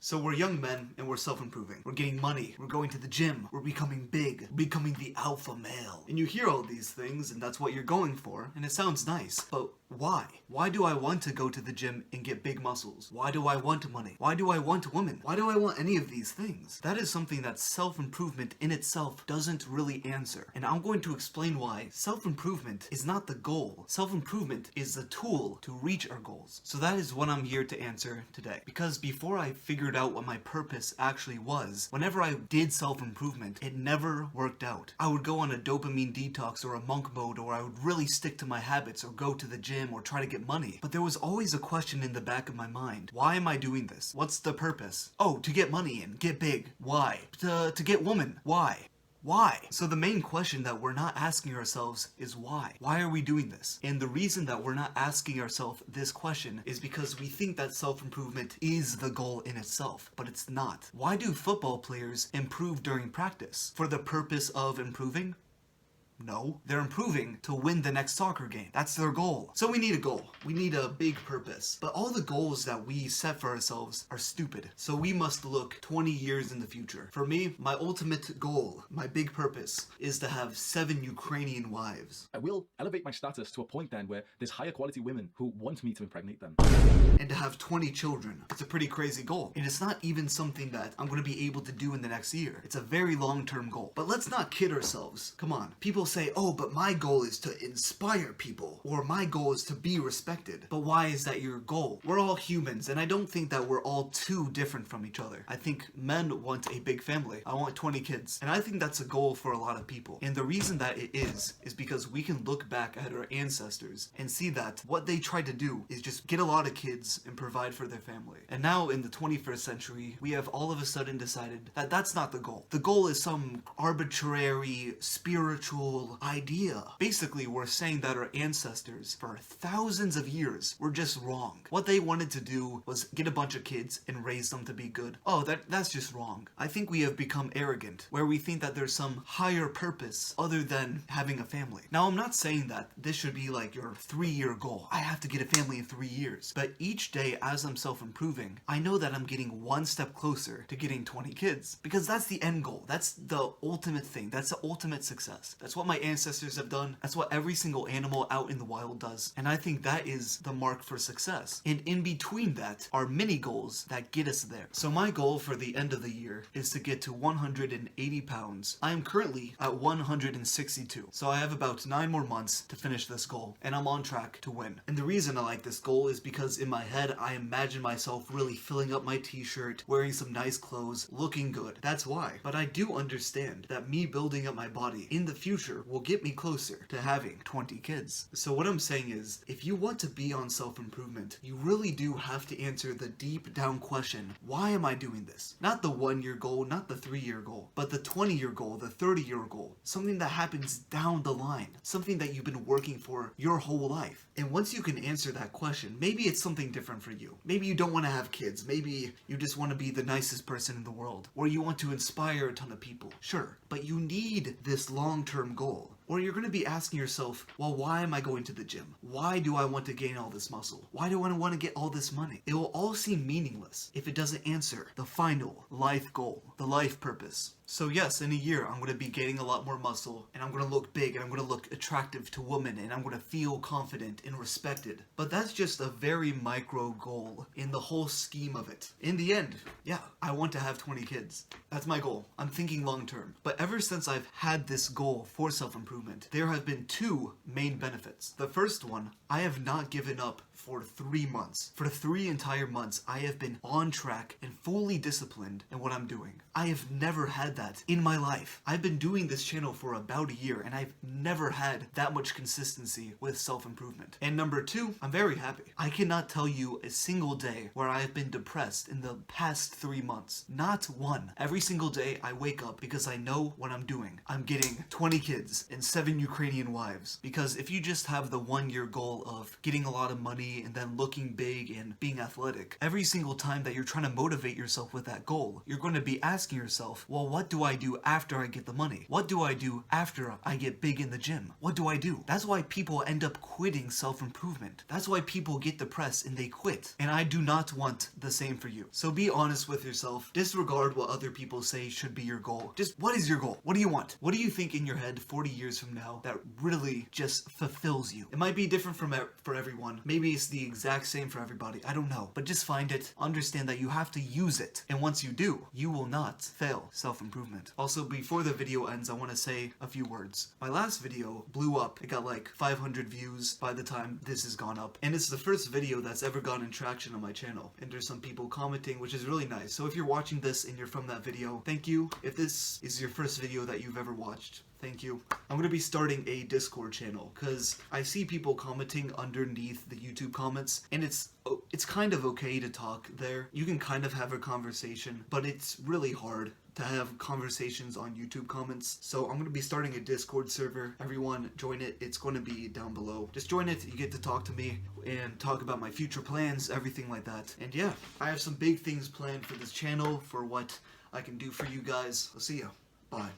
So we're young men and we're self-improving. We're getting money. We're going to the gym. We're becoming big. We're becoming the alpha male. And you hear all these things and that's what you're going for. And it sounds nice. But why? Why do I want to go to the gym and get big muscles? Why do I want money? Why do I want women? Why do I want any of these things? That is something that self-improvement in itself doesn't really answer. And I'm going to explain why self-improvement is not the goal. Self-improvement is the tool to reach our goals. So that is what I'm here to answer today. Because before I figured out what my purpose actually was, whenever I did self-improvement, it never worked out. I would go on a dopamine detox or a monk mode, or I would really stick to my habits or go to the gym or try to get money. But there was always a question in the back of my mind. Why am I doing this? What's the purpose? Oh, to get money and get big. Why? To get woman. Why? Why? So the main question that we're not asking ourselves is why? Why are we doing this? And the reason that we're not asking ourselves this question is because we think that self-improvement is the goal in itself, but it's not. Why do football players improve during practice? For the purpose of improving? No, they're improving to win the next soccer game. That's their goal. So we need a goal. We need a big purpose. But all the goals that we set for ourselves are stupid. So we must look 20 years in the future. For me, my ultimate goal, my big purpose, is to have 7 Ukrainian wives. I will elevate my status to a point then where there's higher quality women who want me to impregnate them. And to have 20 children. It's a pretty crazy goal. And it's not even something that I'm going to be able to do in the next year. It's a very long-term goal. But let's not kid ourselves. Come on. People say, oh, but my goal is to inspire people, or my goal is to be respected. But why is that your goal? We're all humans, and I don't think that we're all too different from each other. I think men want a big family. I want 20 kids. And I think that's a goal for a lot of people. And the reason that it is because we can look back at our ancestors and see that what they tried to do is just get a lot of kids and provide for their family. And now in the 21st century, we have all of a sudden decided that that's not the goal. The goal is some arbitrary, spiritual idea. Basically, we're saying that our ancestors for thousands of years were just wrong. What they wanted to do was get a bunch of kids and raise them to be good. Oh, that's just wrong. I think we have become arrogant, where we think that there's some higher purpose other than having a family. Now, I'm not saying that this should be like your 3-year goal. I have to get a family in 3 years. But each day as I'm self-improving, I know that I'm getting one step closer to getting 20 kids. Because that's the end goal. That's the ultimate thing. That's the ultimate success. That's what my ancestors have done. That's what every single animal out in the wild does. And I think that is the mark for success. And in between that are mini goals that get us there. So my goal for the end of the year is to get to 180 pounds. I am currently at 162. So I have about 9 more months to finish this goal, and I'm on track to win. And the reason I like this goal is because in my head, I imagine myself really filling up my t-shirt, wearing some nice clothes, looking good. That's why. But I do understand that me building up my body in the future will get me closer to having 20 kids. So what I'm saying is, if you want to be on self-improvement, you really do have to answer the deep down question, why am I doing this? Not the 1-year goal, not the 3-year goal, but the 20-year goal, the 30-year goal. Something that happens down the line. Something that you've been working for your whole life. And once you can answer that question, maybe it's something different for you. Maybe you don't want to have kids. Maybe you just want to be the nicest person in the world. Or you want to inspire a ton of people. Sure, but you need this long-term goal. Or you're going to be asking yourself, well, why am I going to the gym? Why do I want to gain all this muscle? Why do I want to get all this money? It will all seem meaningless if it doesn't answer the final life goal, the life purpose. So yes, in a year, I'm going to be gaining a lot more muscle, and I'm going to look big, and I'm going to look attractive to women, and I'm going to feel confident and respected. But that's just a very micro goal in the whole scheme of it. In the end, yeah, I want to have 20 kids. That's my goal. I'm thinking long term. But ever since I've had this goal for self-improvement, there have been 2 main benefits. The first one, I have not given up for 3 months. For 3 entire months, I have been on track and fully disciplined in what I'm doing. I have never had that in my life. I've been doing this channel for about a year, and I've never had that much consistency with self-improvement. And number 2, I'm very happy. I cannot tell you a single day where I have been depressed in the past 3 months. Not one. Every single day I wake up because I know what I'm doing. I'm getting 20 kids and 7 Ukrainian wives. Because if you just have the 1-year goal of getting a lot of money money and then looking big and being athletic. Every single time that you're trying to motivate yourself with that goal, you're going to be asking yourself, well, what do I do after I get the money? What do I do after I get big in the gym? What do I do? That's why people end up quitting self-improvement. That's why people get depressed and they quit. And I do not want the same for you. So be honest with yourself. Disregard what other people say should be your goal. Just what is your goal? What do you want? What do you think in your head 40 years from now that really just fulfills you? It might be different for everyone. Maybe it's the exact same for everybody. I don't know. But just find it. Understand that you have to use it. And once you do, you will not fail self-improvement. Also, before the video ends, I want to say a few words. My last video blew up. It got like 500 views by the time this has gone up. And it's the first video that's ever gotten traction on my channel. And there's some people commenting, which is really nice. So if you're watching this and you're from that video, thank you. If this is your first video that you've ever watched, thank you. I'm going to be starting a Discord channel because I see people commenting underneath the YouTube comments, and it's kind of okay to talk there. You can kind of have a conversation, but it's really hard to have conversations on YouTube comments. So I'm going to be starting a Discord server. Everyone join it. It's going to be down below. Just join it. You get to talk to me and talk about my future plans, everything like that. And yeah, I have some big things planned for this channel, for what I can do for you guys. I'll see ya. Bye.